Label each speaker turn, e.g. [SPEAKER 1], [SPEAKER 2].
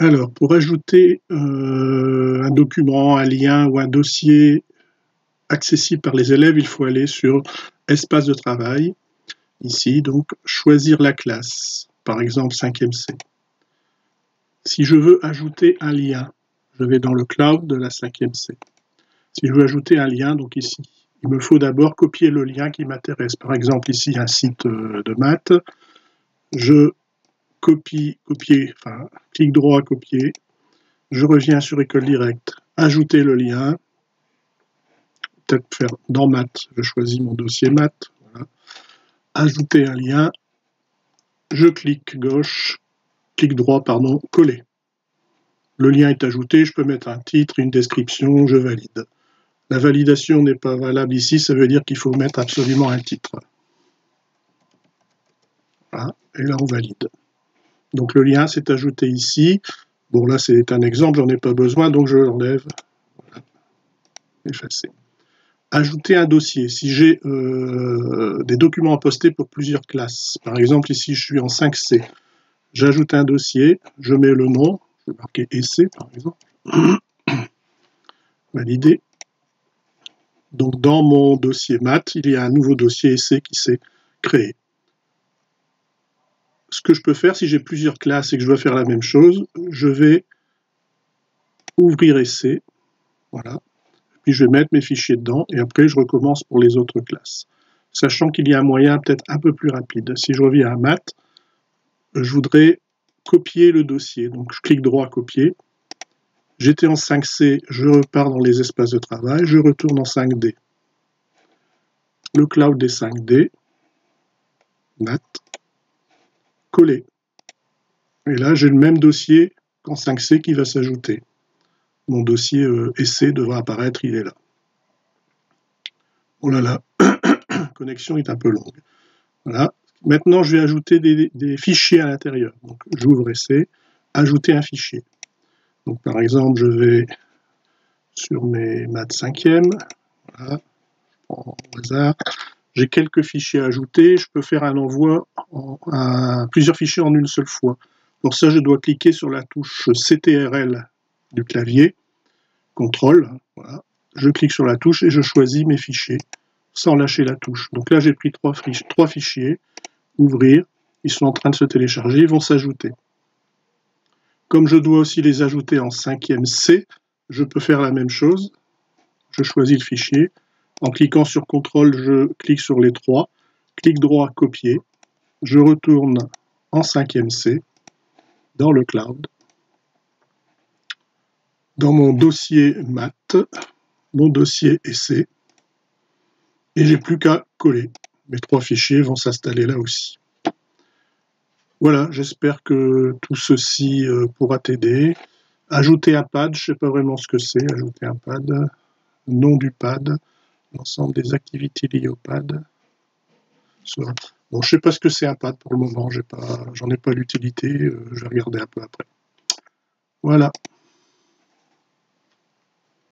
[SPEAKER 1] Alors, pour ajouter un document, un lien ou un dossier accessible par les élèves, il faut aller sur Espace de travail, ici, donc choisir la classe, par exemple 5e C. Si je veux ajouter un lien, je vais dans le cloud de la 5e C. Si je veux ajouter un lien, donc ici, il me faut d'abord copier le lien qui m'intéresse. Par exemple, ici, un site de maths. Je clic droit, copier. Je reviens sur École Directe, ajouter le lien. Peut-être faire dans maths, je choisis mon dossier maths. Voilà. Ajouter un lien. Je clique droit, coller. Le lien est ajouté, je peux mettre un titre, une description, je valide. La validation n'est pas valable ici, ça veut dire qu'il faut mettre absolument un titre. Voilà, et là on valide. Donc le lien s'est ajouté ici. Bon là c'est un exemple, j'en ai pas besoin, donc je l'enlève. Voilà. Effacer. Ajouter un dossier. Si j'ai des documents à poster pour plusieurs classes, par exemple ici je suis en 5C, j'ajoute un dossier, je mets le nom, je vais marquer essai par exemple, valider. Donc dans mon dossier maths, il y a un nouveau dossier essai qui s'est créé. Ce que je peux faire, si j'ai plusieurs classes et que je dois faire la même chose, je vais ouvrir essai, voilà, puis je vais mettre mes fichiers dedans, et après je recommence pour les autres classes. Sachant qu'il y a un moyen peut-être un peu plus rapide. Si je reviens à maths, je voudrais copier le dossier, donc je clique droit, copier. J'étais en 5C, je repars dans les espaces de travail, je retourne en 5D. Le cloud des 5D, maths, coller. Et là, j'ai le même dossier qu'en 5C qui va s'ajouter. Mon dossier essai devra apparaître, il est là. Oh là là, la connexion est un peu longue. Voilà. Maintenant, je vais ajouter des fichiers à l'intérieur. Donc, j'ouvre essai, ajouter un fichier. Donc, par exemple, je vais sur mes maths 5e. Voilà. Je prends au hasard. J'ai quelques fichiers à ajouter. Je peux faire un envoi à plusieurs fichiers en une seule fois. Pour ça, je dois cliquer sur la touche CTRL du clavier, CTRL. Voilà. Je clique sur la touche et je choisis mes fichiers sans lâcher la touche. Donc là, j'ai pris trois fichiers. Ouvrir. Ils sont en train de se télécharger. Ils vont s'ajouter. Comme je dois aussi les ajouter en 5e C, je peux faire la même chose. Je choisis le fichier. En cliquant sur CTRL, je clique sur les trois. Clic droit, copier. Je retourne en 5e C, dans le cloud, dans mon dossier maths, mon dossier essai, et j'ai plus qu'à coller. Mes trois fichiers vont s'installer là aussi. Voilà, j'espère que tout ceci pourra t'aider. Ajouter un pad, je ne sais pas vraiment ce que c'est, ajouter un pad, nom du pad, l'ensemble des activités liées au pad. Bon, je ne sais pas ce que c'est un pad pour le moment, j'en ai pas l'utilité, je vais regarder un peu après. Voilà.